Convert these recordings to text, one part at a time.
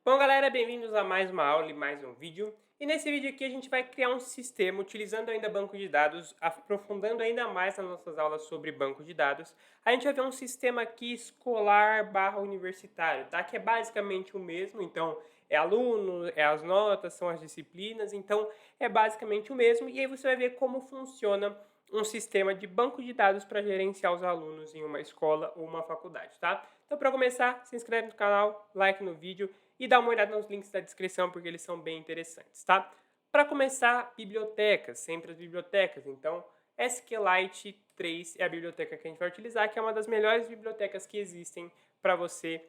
Bom, galera, bem-vindos a mais uma aula e mais um vídeo. E nesse vídeo aqui a gente vai criar um sistema utilizando ainda banco de dados, aprofundando ainda mais nas nossas aulas sobre banco de dados. A gente vai ver um sistema aqui escolar barra universitário, tá? Que é basicamente o mesmo, então é aluno, é as notas, são as disciplinas, então é basicamente o mesmo. E aí você vai ver como funciona um sistema de banco de dados para gerenciar os alunos em uma escola ou uma faculdade, tá? Então, para começar, se inscreve no canal, like no vídeo e dá uma olhada nos links da descrição porque eles são bem interessantes, tá? Para começar, bibliotecas, sempre as bibliotecas. Então, SQLite 3 é a biblioteca que a gente vai utilizar, que é uma das melhores bibliotecas que existem para você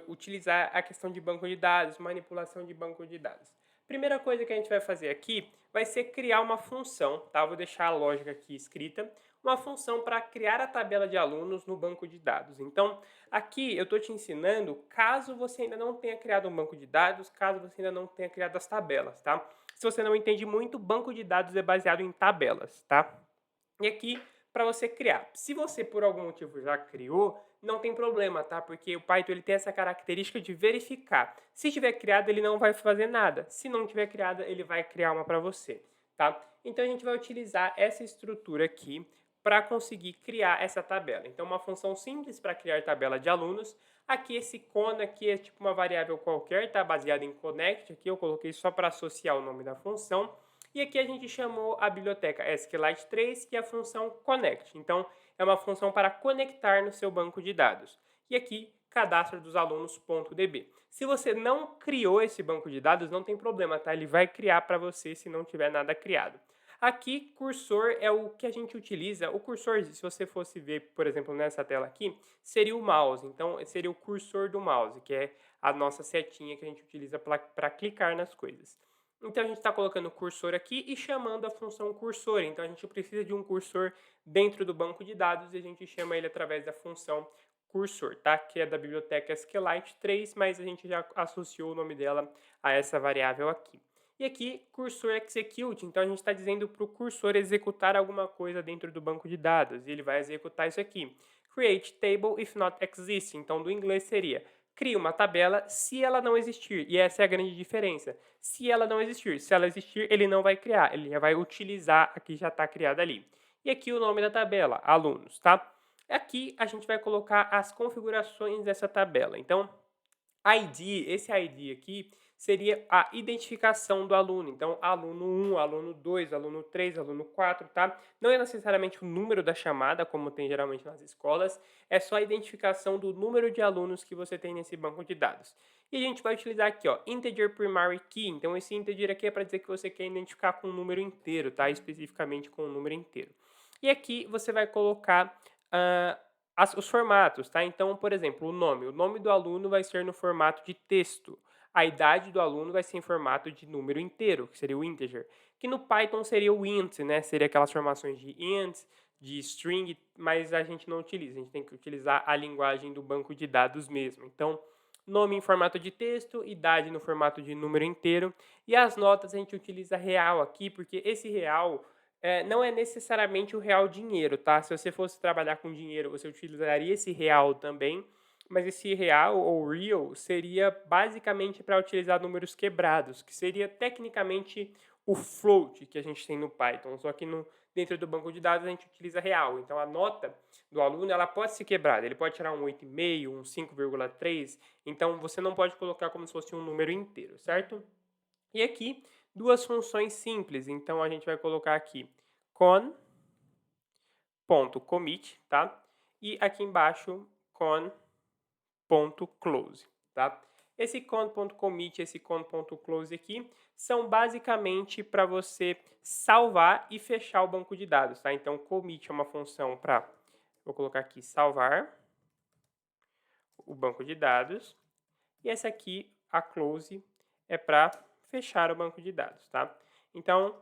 utilizar a questão de banco de dados, manipulação de banco de dados. Primeira coisa que a gente vai fazer aqui vai ser criar uma função, tá? Vou deixar a lógica aqui escrita, uma função para criar a tabela de alunos no banco de dados. Então, aqui eu estou te ensinando caso você ainda não tenha criado um banco de dados, caso você ainda não tenha criado as tabelas, tá? Se você não entende muito, banco de dados é baseado em tabelas, tá? E aqui, para você criar. Se você por algum motivo já criou, não tem problema, tá? Porque o Python ele tem essa característica de verificar. Se tiver criado, ele não vai fazer nada. Se não tiver criada, ele vai criar uma para você, tá? Então a gente vai utilizar essa estrutura aqui para conseguir criar essa tabela. Então uma função simples para criar tabela de alunos. Aqui esse con aqui é tipo uma variável qualquer, tá? Baseada em connect. Aqui eu coloquei só para associar o nome da função. E aqui a gente chamou a biblioteca SQLite 3 e a função connect. Então, é uma função para conectar no seu banco de dados. E aqui, cadastro dos alunos.db. Se você não criou esse banco de dados, não tem problema, tá? Ele vai criar para você se não tiver nada criado. Aqui, cursor é o que a gente utiliza. O cursor, se você fosse ver, por exemplo, nessa tela aqui, seria o mouse. Então, seria o cursor do mouse, que é a nossa setinha que a gente utiliza para clicar nas coisas. Então a gente está colocando o cursor aqui e chamando a função cursor. Então a gente precisa de um cursor dentro do banco de dados e a gente chama ele através da função cursor, tá? Que é da biblioteca SQLite 3, mas a gente já associou o nome dela a essa variável aqui. E aqui, cursor execute, então a gente está dizendo para o cursor executar alguma coisa dentro do banco de dados, e ele vai executar isso aqui. Create table if not exist, então do inglês seria cria uma tabela se ela não existir. E essa é a grande diferença. Se ela não existir. Se ela existir, ele não vai criar. Ele já vai utilizar a que já está criada ali. E aqui o nome da tabela, alunos, tá? Aqui a gente vai colocar as configurações dessa tabela. Então, ID, esse ID aqui seria a identificação do aluno. Então, aluno 1, aluno 2, aluno 3, aluno 4, tá? Não é necessariamente o número da chamada, como tem geralmente nas escolas, é só a identificação do número de alunos que você tem nesse banco de dados. E a gente vai utilizar aqui, ó, integer primary key. Então, esse integer aqui é para dizer que você quer identificar com um número inteiro, tá? Especificamente com um número inteiro. E aqui você vai colocar os formatos, tá? Então, por exemplo, o nome do aluno vai ser no formato de texto. A idade do aluno vai ser em formato de número inteiro, que seria o integer. Que no Python seria o int, né? Seria aquelas formações de int, de string, mas a gente não utiliza. A gente tem que utilizar a linguagem do banco de dados mesmo. Então, nome em formato de texto, idade no formato de número inteiro. E as notas a gente utiliza real aqui, porque esse real não é necessariamente o real dinheiro, tá? Se você fosse trabalhar com dinheiro, você utilizaria esse real também, mas esse real ou real seria basicamente para utilizar números quebrados, que seria tecnicamente o float que a gente tem no Python, só que dentro do banco de dados a gente utiliza real. Então a nota do aluno ela pode ser quebrada, ele pode tirar um 8,5, um 5,3, então você não pode colocar como se fosse um número inteiro, certo? E aqui, duas funções simples. Então, a gente vai colocar aqui con.commit, tá? E aqui embaixo, con.close, tá? Esse con.commit e esse con.close aqui são basicamente para você salvar e fechar o banco de dados, tá? Então, commit é uma função para, vou colocar aqui, salvar o banco de dados. E essa aqui, a close, é para fechar o banco de dados, tá? Então,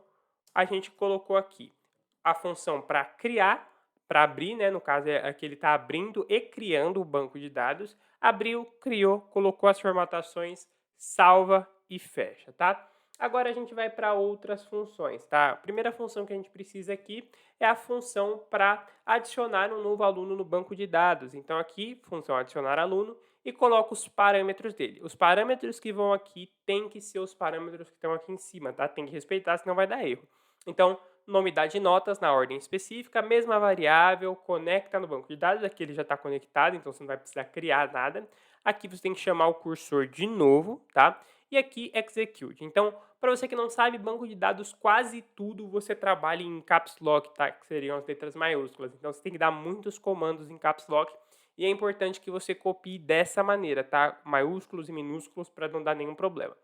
a gente colocou aqui a função para criar, para abrir, né? No caso, é que ele está abrindo e criando o banco de dados. Abriu, criou, colocou as formatações, salva e fecha, tá? Agora a gente vai para outras funções, tá? A primeira função que a gente precisa aqui é a função para adicionar um novo aluno no banco de dados. Então aqui, função adicionar aluno, e coloco os parâmetros dele. Os parâmetros que vão aqui tem que ser os parâmetros que estão aqui em cima, tá? Tem que respeitar, senão vai dar erro. Então, nome dá de notas na ordem específica, mesma variável, conecta no banco de dados, aqui ele já está conectado, então você não vai precisar criar nada. Aqui você tem que chamar o cursor de novo, tá? E aqui execute. Então, para você que não sabe, banco de dados, quase tudo você trabalha em caps lock, tá? Que seriam as letras maiúsculas. Então, você tem que dar muitos comandos em caps lock e é importante que você copie dessa maneira, tá? Maiúsculos e minúsculos para não dar nenhum problema.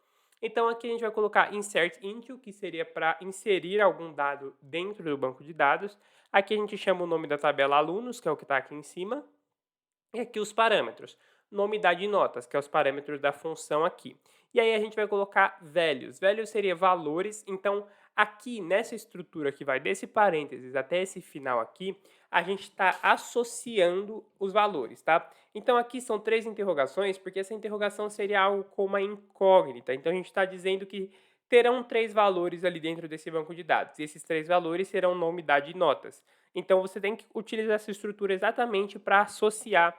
Então, aqui a gente vai colocar insert into, que seria para inserir algum dado dentro do banco de dados. Aqui a gente chama o nome da tabela alunos, que é o que está aqui em cima. E aqui os parâmetros. Nome dá de notas, que é os parâmetros da função aqui. E aí a gente vai colocar values. Values seria valores, então aqui nessa estrutura que vai desse parênteses até esse final aqui, a gente está associando os valores, tá? Então aqui são 3 interrogações, porque essa interrogação seria algo como uma incógnita. Então a gente está dizendo que terão 3 valores ali dentro desse banco de dados. E esses 3 valores serão nome dá de notas. Então você tem que utilizar essa estrutura exatamente para associar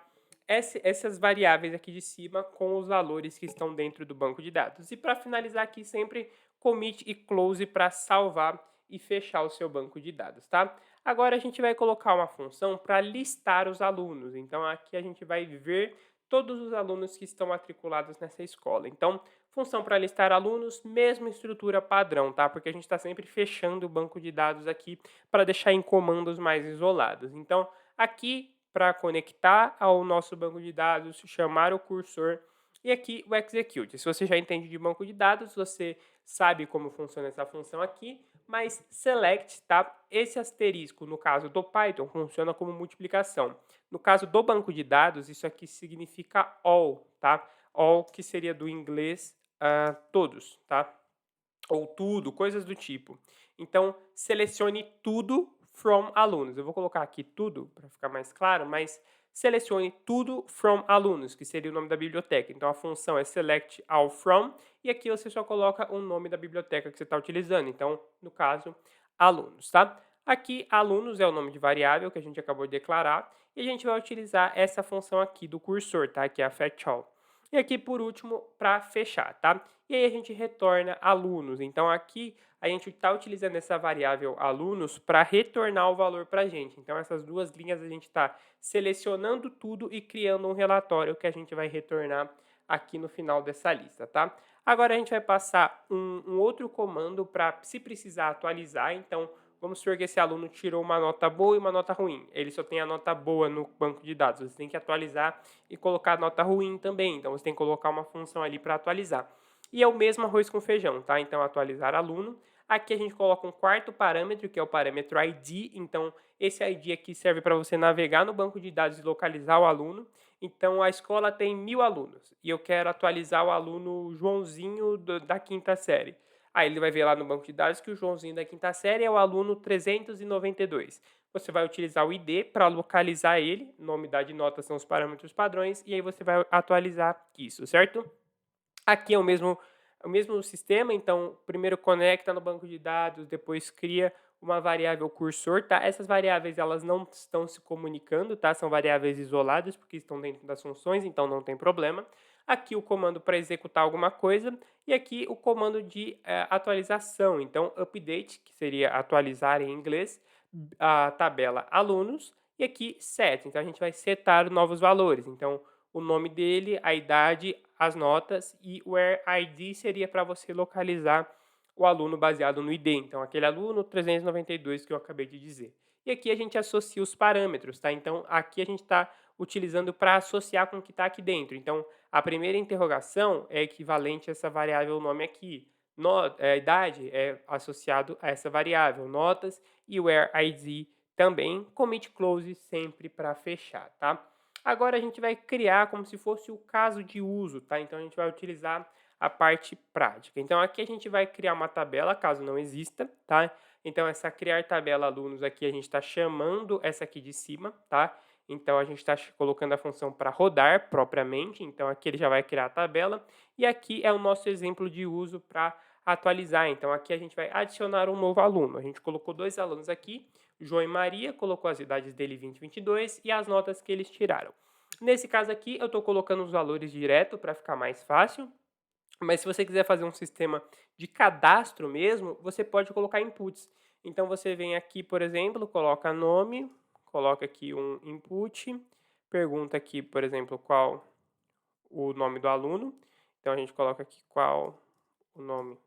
essas variáveis aqui de cima com os valores que estão dentro do banco de dados. E para finalizar aqui, sempre commit e close para salvar e fechar o seu banco de dados, tá? Agora a gente vai colocar uma função para listar os alunos. Então aqui a gente vai ver todos os alunos que estão matriculados nessa escola. Então, função para listar alunos, mesma estrutura padrão, tá? Porque a gente está sempre fechando o banco de dados aqui para deixar em comandos mais isolados. Então, aqui para conectar ao nosso banco de dados, chamar o cursor e aqui o execute. Se você já entende de banco de dados, você sabe como funciona essa função aqui, mas select, tá? Esse asterisco, no caso do Python, funciona como multiplicação. No caso do banco de dados, isso aqui significa all, tá? All, que seria do inglês todos, tá? Ou tudo, coisas do tipo. Então, selecione tudo from alunos. Eu vou colocar aqui tudo para ficar mais claro, mas selecione tudo from alunos, que seria o nome da biblioteca. Então, a função é select all from, e aqui você só coloca o nome da biblioteca que você está utilizando. Então, no caso, alunos, tá? Aqui, alunos é o nome de variável que a gente acabou de declarar, e a gente vai utilizar essa função aqui do cursor, tá? Que é a fetch all. E aqui, por último, para fechar, tá? E aí a gente retorna alunos. Então, aqui a gente está utilizando essa variável alunos para retornar o valor para a gente. Então, essas duas linhas a gente está selecionando tudo e criando um relatório que a gente vai retornar aqui no final dessa lista, tá? Agora a gente vai passar um outro comando para, se precisar, atualizar. Então, vamos supor que esse aluno tirou uma nota boa e uma nota ruim. Ele só tem a nota boa no banco de dados. Você tem que atualizar e colocar a nota ruim também. Então, você tem que colocar uma função ali para atualizar. E é o mesmo arroz com feijão, tá? Então, atualizar aluno. Aqui a gente coloca um quarto parâmetro, que é o parâmetro ID. Então, esse ID aqui serve para você navegar no banco de dados e localizar o aluno. Então, a escola tem 1000 alunos e eu quero atualizar o aluno Joãozinho da quinta série. Aí ele vai ver lá no banco de dados que o Joãozinho da quinta série é o aluno 392. Você vai utilizar o ID para localizar ele, nome, idade e nota são os parâmetros padrões, e aí você vai atualizar isso, certo? Aqui é o mesmo sistema, então primeiro conecta no banco de dados, depois cria uma variável cursor, tá? Essas variáveis elas não estão se comunicando, tá? São variáveis isoladas porque estão dentro das funções, então não tem problema. Aqui o comando para executar alguma coisa e aqui o comando de atualização, então update, que seria atualizar em inglês, a tabela alunos e aqui set, então a gente vai setar novos valores, então o nome dele, a idade, as notas e o where ID seria para você localizar o aluno baseado no ID. Então, aquele aluno 392 que eu acabei de dizer. E aqui a gente associa os parâmetros, tá? Então, aqui a gente está utilizando para associar com o que está aqui dentro. Então, a primeira interrogação é equivalente a essa variável nome aqui. Idade é associado a essa variável. Notas e where ID também. Commit close sempre para fechar, tá? Agora a gente vai criar como se fosse o caso de uso, tá? Então a gente vai utilizar a parte prática. Então aqui a gente vai criar uma tabela, caso não exista, tá? Então essa criar tabela alunos aqui a gente está chamando essa aqui de cima, tá? Então a gente está colocando a função para rodar propriamente, então aqui ele já vai criar a tabela e aqui é o nosso exemplo de uso para atualizar. Então aqui a gente vai adicionar um novo aluno. A gente colocou 2 alunos aqui, João e Maria, colocou as idades dele 20 e 22 e as notas que eles tiraram. Nesse caso aqui, eu estou colocando os valores direto para ficar mais fácil, mas se você quiser fazer um sistema de cadastro mesmo, você pode colocar inputs. Então você vem aqui, por exemplo, coloca nome, coloca aqui um input, pergunta aqui, por exemplo, qual o nome do aluno. Então a gente coloca aqui qual o nome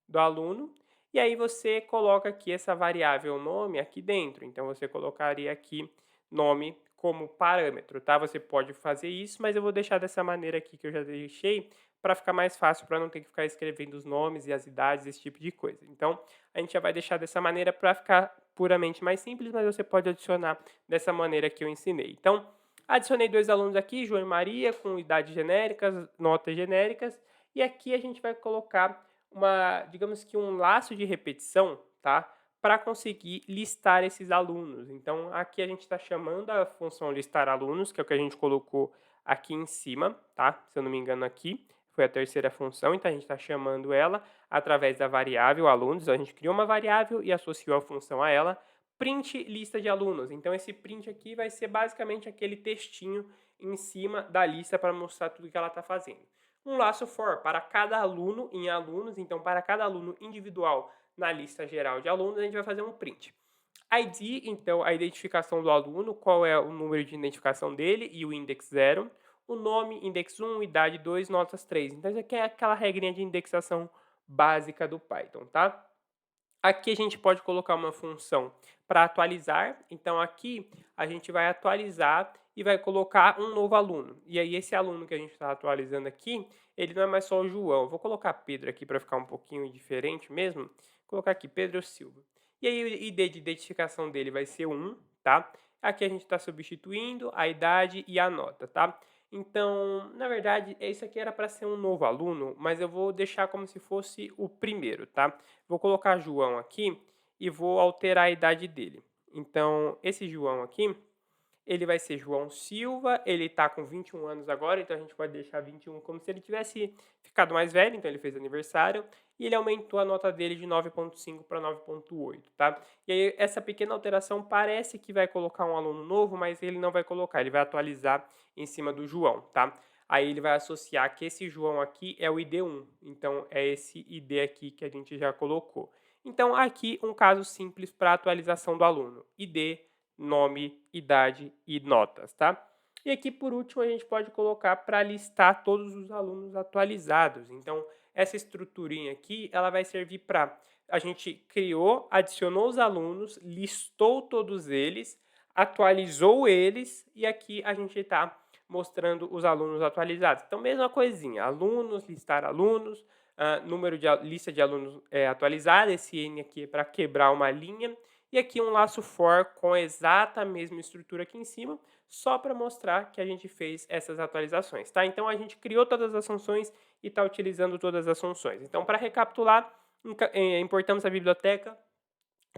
do aluno. E aí você coloca aqui essa variável nome aqui dentro. Então você colocaria aqui nome como parâmetro, tá? Você pode fazer isso, mas eu vou deixar dessa maneira aqui que eu já deixei para ficar mais fácil, para não ter que ficar escrevendo os nomes e as idades, esse tipo de coisa. Então, a gente já vai deixar dessa maneira para ficar puramente mais simples, mas você pode adicionar dessa maneira que eu ensinei. Então, adicionei 2 alunos aqui, João e Maria, com idades genéricas, notas genéricas, e aqui a gente vai colocar digamos que um laço de repetição, tá? Para conseguir listar esses alunos. Então, aqui a gente está chamando a função listar alunos, que é o que a gente colocou aqui em cima, tá? Se eu não me engano aqui, foi a terceira função, então a gente está chamando ela através da variável alunos. A gente criou uma variável e associou a função a ela, print lista de alunos. Então, esse print aqui vai ser basicamente aquele textinho em cima da lista para mostrar tudo que ela está fazendo. Um laço for para cada aluno em alunos, então para cada aluno individual na lista geral de alunos, a gente vai fazer um print. ID, então a identificação do aluno, qual é o número de identificação dele e o index 0. O nome, index 1, idade 2, notas 3. Então isso aqui é aquela regrinha de indexação básica do Python, tá? Aqui a gente pode colocar uma função para atualizar. Então aqui a gente vai atualizar e vai colocar um novo aluno. E aí esse aluno que a gente está atualizando aqui, ele não é mais só o João. Vou colocar Pedro aqui para ficar um pouquinho diferente mesmo. Vou colocar aqui Pedro Silva. E aí o ID de identificação dele vai ser 1, tá? Aqui a gente está substituindo a idade e a nota, tá? Então, na verdade, isso aqui era para ser um novo aluno, mas eu vou deixar como se fosse o primeiro, tá? Vou colocar João aqui e vou alterar a idade dele. Então, esse João aqui, ele vai ser João Silva, ele está com 21 anos agora, então a gente pode deixar 21 como se ele tivesse ficado mais velho, então ele fez aniversário, e ele aumentou a nota dele de 9.5 para 9.8, tá? E aí essa pequena alteração parece que vai colocar um aluno novo, mas ele não vai colocar, ele vai atualizar em cima do João, tá? Aí ele vai associar que esse João aqui é o ID1, então é esse ID aqui que a gente já colocou. Então aqui um caso simples para atualização do aluno, ID, nome, idade e notas, tá? E aqui, por último, a gente pode colocar para listar todos os alunos atualizados. Então, essa estruturinha aqui, ela vai servir para... A gente criou, adicionou os alunos, listou todos eles, atualizou eles, e aqui a gente está mostrando os alunos atualizados. Então, mesma coisinha, alunos, listar alunos, número de lista de alunos atualizada, esse N aqui é para quebrar uma linha, e aqui um laço for com a exata mesma estrutura aqui em cima, só para mostrar que a gente fez essas atualizações, tá? Então a gente criou todas as funções e está utilizando todas as funções. Então, para recapitular, importamos a biblioteca,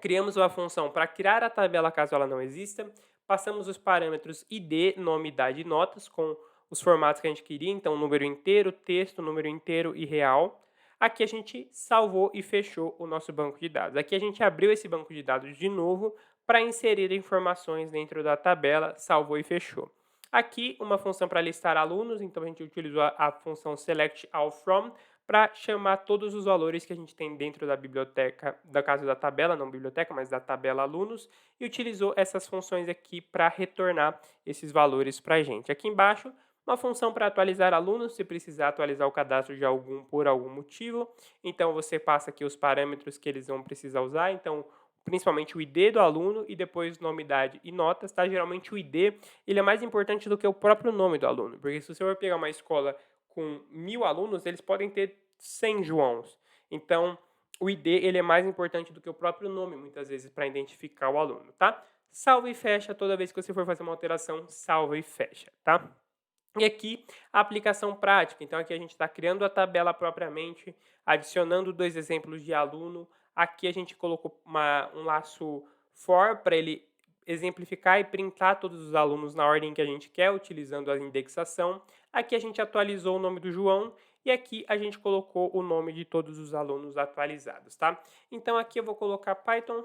criamos uma função para criar a tabela caso ela não exista, passamos os parâmetros ID, nome, idade e notas com os formatos que a gente queria, então número inteiro, texto, número inteiro e real. Aqui a gente salvou e fechou o nosso banco de dados. Aqui a gente abriu esse banco de dados de novo para inserir informações dentro da tabela, salvou e fechou. Aqui uma função para listar alunos, então a gente utilizou a função select all from para chamar todos os valores que a gente tem dentro da biblioteca, da caso da tabela, não biblioteca, mas da tabela alunos, e utilizou essas funções aqui para retornar esses valores para a gente. Aqui embaixo, uma função para atualizar alunos, se precisar atualizar o cadastro de algum por algum motivo. Então, você passa aqui os parâmetros que eles vão precisar usar. Então, principalmente o ID do aluno e depois nome, idade e notas, tá? Geralmente o ID ele é mais importante do que o próprio nome do aluno, porque se você for pegar uma escola com 1.000 alunos, eles podem ter 100 Joãos. Então, o ID ele é mais importante do que o próprio nome, muitas vezes, para identificar o aluno, tá? Salva e fecha toda vez que você for fazer uma alteração, salva e fecha, tá? E aqui a aplicação prática. Então aqui a gente está criando a tabela propriamente, adicionando 2 exemplos de aluno. Aqui a gente colocou um laço for para ele exemplificar e printar todos os alunos na ordem que a gente quer, utilizando a indexação. Aqui a gente atualizou o nome do João e aqui a gente colocou o nome de todos os alunos atualizados, tá? Então aqui eu vou colocar Python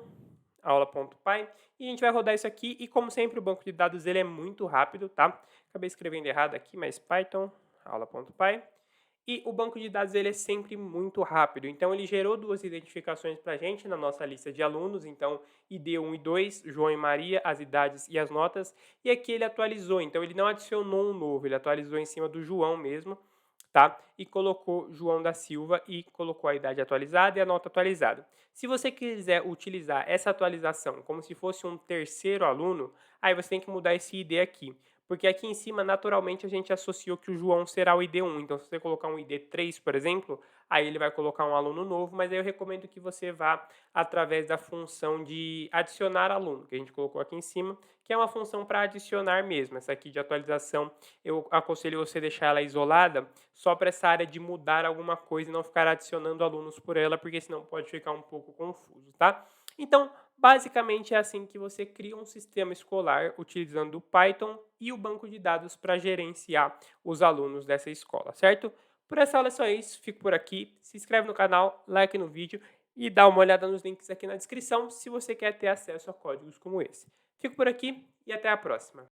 aula.py, e a gente vai rodar isso aqui, e como sempre o banco de dados ele é muito rápido, tá? Acabei escrevendo errado aqui, mas Python, aula.py. E o banco de dados ele é sempre muito rápido, então ele gerou duas identificações para a gente na nossa lista de alunos, então ID 1 e 2, João e Maria, as idades e as notas, e aqui ele atualizou, então ele não adicionou um novo, ele atualizou em cima do João mesmo, tá? E colocou João da Silva e colocou a idade atualizada e a nota atualizada. Se você quiser utilizar essa atualização como se fosse um terceiro aluno, aí você tem que mudar esse ID aqui. Porque aqui em cima, naturalmente, a gente associou que o João será o ID 1. Então, se você colocar um ID 3, por exemplo, aí ele vai colocar um aluno novo, mas aí eu recomendo que você vá através da função de adicionar aluno, que a gente colocou aqui em cima, que é uma função para adicionar mesmo. Essa aqui de atualização, eu aconselho você deixar ela isolada, só para essa área de mudar alguma coisa e não ficar adicionando alunos por ela, porque senão pode ficar um pouco confuso, tá? Então, basicamente é assim que você cria um sistema escolar utilizando o Python e o banco de dados para gerenciar os alunos dessa escola, certo? Por essa aula é só isso, fico por aqui. Se inscreve no canal, like no vídeo e dá uma olhada nos links aqui na descrição se você quer ter acesso a códigos como esse. Fico por aqui e até a próxima.